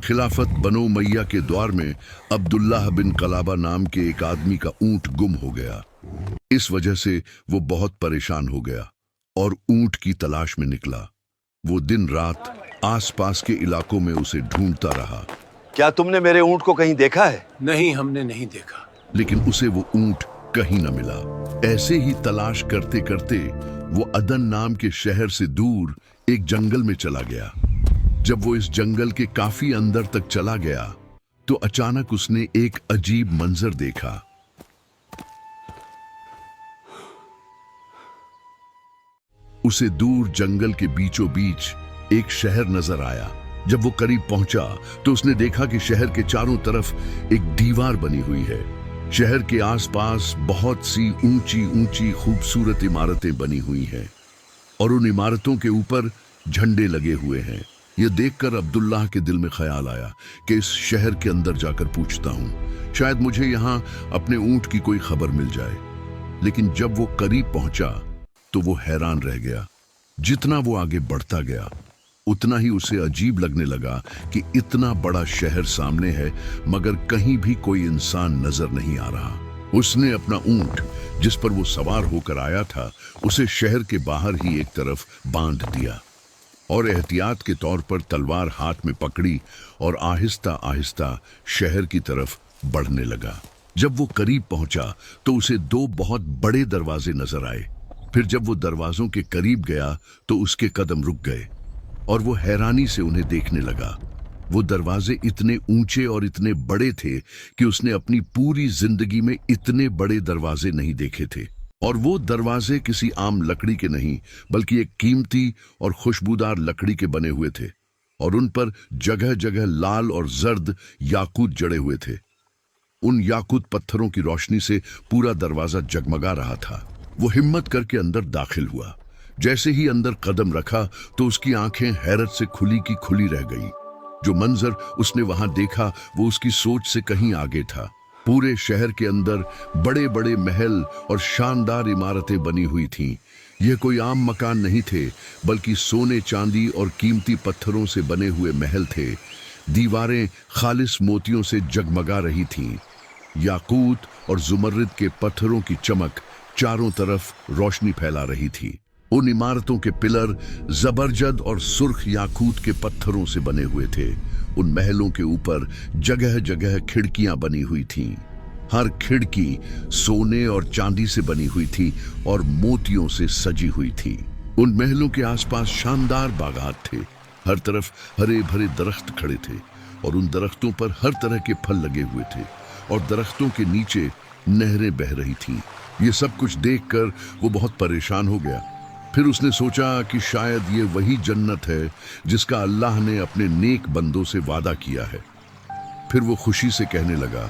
खिलाफत बनो मैया के द्वार में अब्दुल्लाह बिन कलाबा नाम के एक आदमी का ऊंट गुम हो गया। इस वजह से वो बहुत परेशान हो गया और ऊंट की तलाश में निकला। वो दिन रात आसपास के इलाकों में उसे ढूंढता रहा। क्या तुमने मेरे ऊंट को कहीं देखा है? नहीं, हमने नहीं देखा। लेकिन उसे वो ऊंट कहीं न मिला। ऐसे ही तलाश करते करते वो अदन नाम के शहर से दूर एक जंगल में चला गया। जब वो इस जंगल के काफी अंदर तक चला गया तो अचानक उसने एक अजीब मंजर देखा। उसे दूर जंगल के बीचों बीच एक शहर नजर आया। जब वो करीब पहुंचा तो उसने देखा कि शहर के चारों तरफ एक दीवार बनी हुई है। शहर के आसपास बहुत सी ऊंची ऊंची खूबसूरत इमारतें बनी हुई हैं और उन इमारतों के ऊपर झंडे लगे हुए हैं। यह देखकर अब्दुल्लाह के दिल में ख्याल आया कि इस शहर के अंदर जाकर पूछता हूं, शायद मुझे यहां अपने ऊंट की कोई खबर मिल जाए। लेकिन जब वो करीब पहुंचा तो वो हैरान रह गया। जितना वो आगे बढ़ता गया उतना ही उसे अजीब लगने लगा कि इतना बड़ा शहर सामने है मगर कहीं भी कोई इंसान नजर नहीं आ रहा। उसने अपना ऊंट जिस पर वो सवार होकर आया था उसे शहर के बाहर ही एक तरफ बांध दिया और एहतियात के तौर पर तलवार हाथ में पकड़ी और आहिस्ता आहिस्ता शहर की तरफ बढ़ने लगा। जब वो करीब पहुंचा तो उसे दो बहुत बड़े दरवाजे नजर आए। फिर जब वो दरवाजों के करीब गया तो उसके कदम रुक गए और वो हैरानी से उन्हें देखने लगा। वो दरवाजे इतने ऊंचे और इतने बड़े थे कि उसने अपनी पूरी जिंदगी में इतने बड़े दरवाजे नहीं देखे थे। और वो दरवाजे किसी आम लकड़ी के नहीं बल्कि एक कीमती और खुशबूदार लकड़ी के बने हुए थे और उन पर जगह जगह लाल और जर्द याकूत जड़े हुए थे। उन याकूत पत्थरों की रोशनी से पूरा दरवाजा जगमगा रहा था। वो हिम्मत करके अंदर दाखिल हुआ। जैसे ही अंदर कदम रखा तो उसकी आंखें हैरत से खुली की खुली रह गईं। जो मंजर उसने वहां देखा वो उसकी सोच से कहीं आगे था। पूरे शहर के अंदर बड़े बड़े महल और शानदार इमारतें बनी हुई थीं। यह कोई आम मकान नहीं थे बल्कि सोने चांदी और कीमती पत्थरों से बने हुए महल थे। दीवारें खालिस मोतियों से जगमगा रही थीं। याकूत और जुमर्रिद के पत्थरों की चमक चारों तरफ रोशनी फैला रही थी। उन इमारतों के पिलर जबरजद और सुर्ख याकूत के पत्थरों से बने हुए थे। उन महलों के ऊपर जगह जगह खिड़कियां बनी हुई थीं। हर खिड़की सोने और चांदी से बनी हुई थी और मोतियों से सजी हुई थी। उन महलों के आसपास शानदार बागात थे। हर तरफ हरे भरे दरख्त खड़े थे और उन दरख्तों पर हर तरह के फल लगे हुए थे और दरख्तों के नीचे नहरें बह रही थीं। ये सब कुछ देखकर वो बहुत परेशान हो गया। फिर उसने सोचा कि शायद ये वही जन्नत है जिसका अल्लाह ने अपने नेक बंदों से वादा किया है। फिर वो खुशी से कहने लगा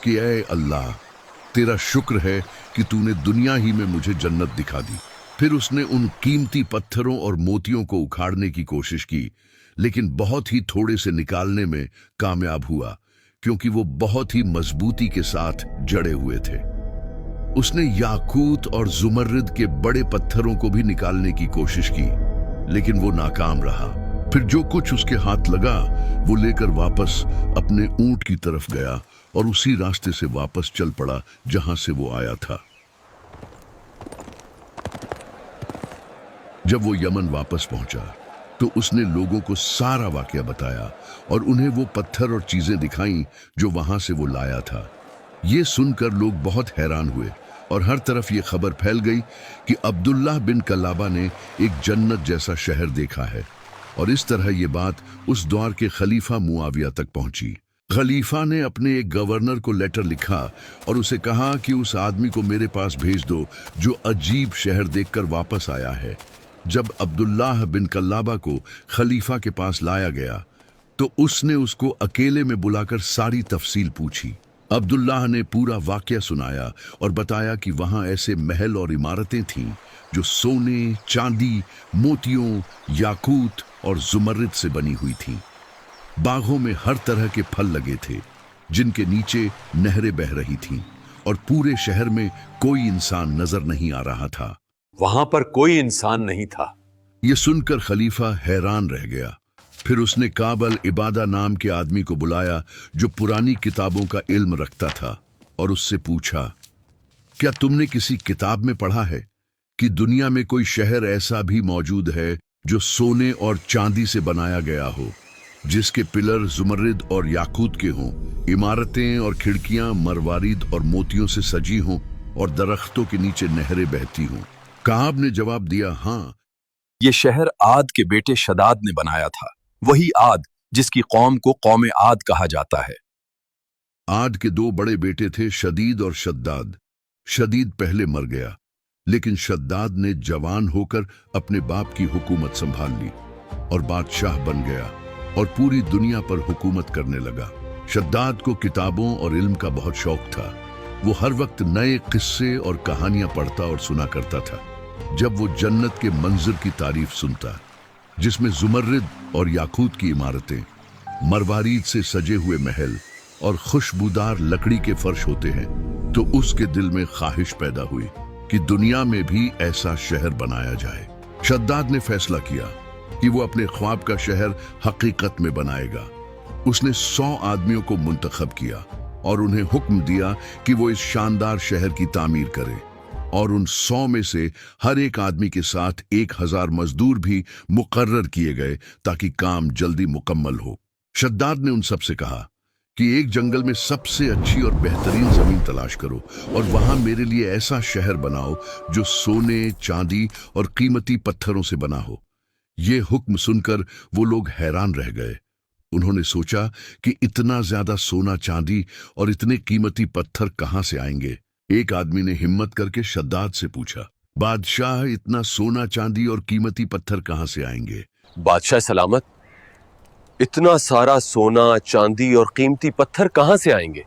कि ऐ अल्लाह, तेरा शुक्र है कि तूने दुनिया ही में मुझे जन्नत दिखा दी। फिर उसने उन कीमती पत्थरों और मोतियों को उखाड़ने की कोशिश की लेकिन बहुत ही थोड़े से निकालने में कामयाब हुआ क्योंकि वो बहुत ही मजबूती के साथ जड़े हुए थे। उसने याकूत और जुमर्रिद के बड़े पत्थरों को भी निकालने की कोशिश की लेकिन वो नाकाम रहा। फिर जो कुछ उसके हाथ लगा वो लेकर वापस अपने ऊंट की तरफ गया और उसी रास्ते से वापस चल पड़ा जहां से वो आया था। जब वो यमन वापस पहुंचा तो उसने लोगों को सारा वाकया बताया और उन्हें वो पत्थर और चीजें दिखाईं जो वहां से वो लाया था। ये सुनकर लोग बहुत हैरान हुए और हर तरफ ये खबर फैल गई कि अब्दुल्लाह बिन कलाबा ने एक जन्नत जैसा शहर देखा है। और इस तरह ये बात उस दौर के खलीफा मुआविया तक पहुंची। खलीफा ने अपने एक गवर्नर को लेटर लिखा और उसे कहा कि उस आदमी को मेरे पास भेज दो जो अजीब शहर देखकर वापस आया है। जब अब्दुल्लाह बिन कलाबा को खलीफा के पास लाया गया तो उसने उसको अकेले में बुलाकर सारी तफसील पूछी। अब्दुल्लाह ने पूरा वाकया सुनाया और बताया कि वहां ऐसे महल और इमारतें थीं जो सोने, चांदी, मोतियों, याकूत और जुमर्रिद से बनी हुई थीं। बागों में हर तरह के फल लगे थे जिनके नीचे नहरें बह रही थीं और पूरे शहर में कोई इंसान नजर नहीं आ रहा था। वहां पर कोई इंसान नहीं था। ये सुनकर खलीफा हैरान रह गया। फिर उसने काब अल इबादा नाम के आदमी को बुलाया जो पुरानी किताबों का इल्म रखता था और उससे पूछा, क्या तुमने किसी किताब में पढ़ा है कि दुनिया में कोई शहर ऐसा भी मौजूद है जो सोने और चांदी से बनाया गया हो, जिसके पिलर जुमर्रिद और याकूत के हों, इमारतें और खिड़कियां मरवारीद और मोतियों से सजी हों और दरख्तों के नीचे नहरें बहती हों? काब ने जवाब दिया, हाँ, ये शहर आद के बेटे शदाद ने बनाया था, वही आद जिसकी कौम को कौम आद कहा जाता है। आद के दो बड़े बेटे थे, शदीद और शद्दाद। शदीद पहले मर गया, लेकिन शद्दाद ने जवान होकर अपने बाप की हुकूमत संभाल ली और बादशाह बन गया और पूरी दुनिया पर हुकूमत करने लगा। शद्दाद को किताबों और इल्म का बहुत शौक था। वो हर वक्त नए किस्से और कहानियां पढ़ता और सुना करता था। जब वो जन्नत के मंजर की तारीफ सुनता, जिसमें जुमर्रिद और याकूत की इमारतें, मरवारीद से सजे हुए महल और खुशबूदार लकड़ी के फर्श होते हैं, तो उसके दिल में ख्वाहिश पैदा हुई कि दुनिया में भी ऐसा शहर बनाया जाए। शद्दाद ने फैसला किया कि वो अपने ख्वाब का शहर हकीकत में बनाएगा। उसने 100 आदमियों को मुंतखब किया और उन्हें हुक्म दिया कि वो इस शानदार शहर की तामीर करें, और उन 100 में से हर एक आदमी के साथ 1000 मजदूर भी मुकर्रर किए गए ताकि काम जल्दी मुकम्मल हो। शद्दाद ने उन सब से कहा कि एक जंगल में सबसे अच्छी और बेहतरीन जमीन तलाश करो और वहां मेरे लिए ऐसा शहर बनाओ जो सोने, चांदी और कीमती पत्थरों से बना हो। ये हुक्म सुनकर वो लोग हैरान रह गए। उन्होंने सोचा कि इतना ज्यादा सोना, चांदी और इतने कीमती पत्थर कहां से आएंगे। एक आदमी ने हिम्मत करके शद्दाद से पूछा, बादशाह, इतना सोना, चांदी और कीमती पत्थर कहां से आएंगे? बादशाह सलामत, इतना सारा सोना, चांदी और कीमती पत्थर कहां से आएंगे?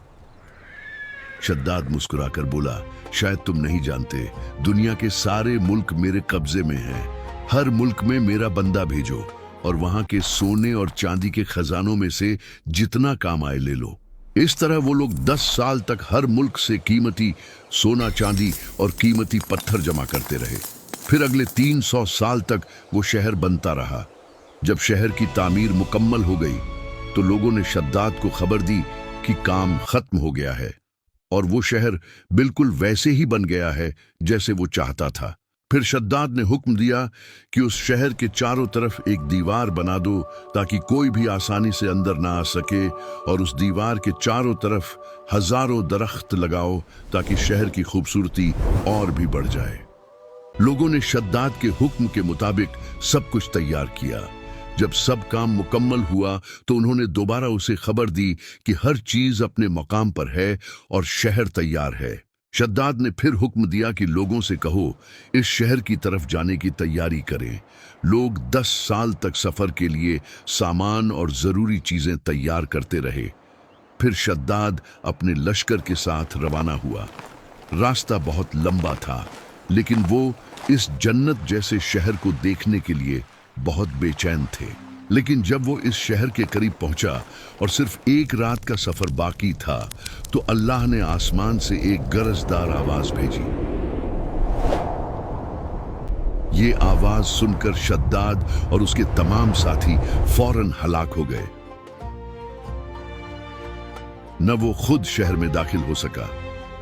शद्दाद मुस्कुराकर बोला, शायद तुम नहीं जानते, दुनिया के सारे मुल्क मेरे कब्जे में हैं। हर मुल्क में मेरा बंदा भेजो और वहां के सोने और चांदी के खजानों में से जितना काम आए ले लो। इस तरह वो लोग 10 साल तक हर मुल्क से कीमती सोना, चांदी और कीमती पत्थर जमा करते रहे। फिर अगले 300 साल तक वो शहर बनता रहा। जब शहर की तामीर मुकम्मल हो गई तो लोगों ने शद्दाद को खबर दी कि काम खत्म हो गया है और वो शहर बिल्कुल वैसे ही बन गया है जैसे वो चाहता था। फिर शद्दाद ने हुक्म दिया कि उस शहर के चारों तरफ एक दीवार बना दो ताकि कोई भी आसानी से अंदर ना आ सके, और उस दीवार के चारों तरफ हजारों दरख्त लगाओ ताकि शहर की खूबसूरती और भी बढ़ जाए। लोगों ने शद्दाद के हुक्म के मुताबिक सब कुछ तैयार किया। जब सब काम मुकम्मल हुआ तो उन्होंने दोबारा उसे खबर दी कि हर चीज अपने मकाम पर है और शहर तैयार है। शद्दाद ने फिर हुक्म दिया कि लोगों से कहो, इस शहर की तरफ जाने की तैयारी करें। लोग 10 साल तक सफर के लिए सामान और जरूरी चीजें तैयार करते रहे। फिर शद्दाद अपने लश्कर के साथ रवाना हुआ। रास्ता बहुत लंबा था, लेकिन वो इस जन्नत जैसे शहर को देखने के लिए बहुत बेचैन थे। लेकिन जब वो इस शहर के करीब पहुंचा और सिर्फ एक रात का सफर बाकी था तो अल्लाह ने आसमान से एक गरजदार आवाज भेजी। ये आवाज सुनकर शद्दाद और उसके तमाम साथी फौरन हलाक हो गए। न वो खुद शहर में दाखिल हो सका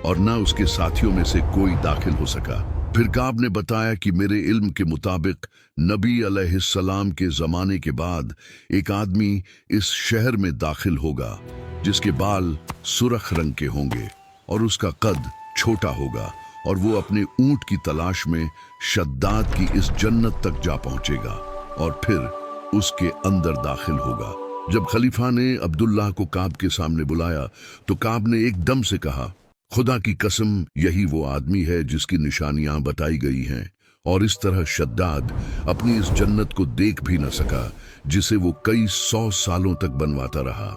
और न उसके साथियों में से कोई दाखिल हो सका। फिर काब ने बताया कि मेरे इल्म के मुताबिक नबी अलैहिस्सलाम के जमाने के बाद एक आदमी इस शहर में दाखिल होगा जिसके बाल सुर्ख रंग के होंगे और उसका कद छोटा होगा, और वो अपने ऊंट की तलाश में शद्दाद की इस जन्नत तक जा पहुंचेगा और फिर उसके अंदर दाखिल होगा। जब खलीफा ने अब्दुल्लाह को काब के सामने बुलाया तो काब ने एकदम से कहा, खुदा की कसम, यही वो आदमी है जिसकी निशानियां बताई गई हैं। और इस तरह शद्दाद अपनी इस जन्नत को देख भी न सका जिसे वो कई 100 सालों तक बनवाता रहा।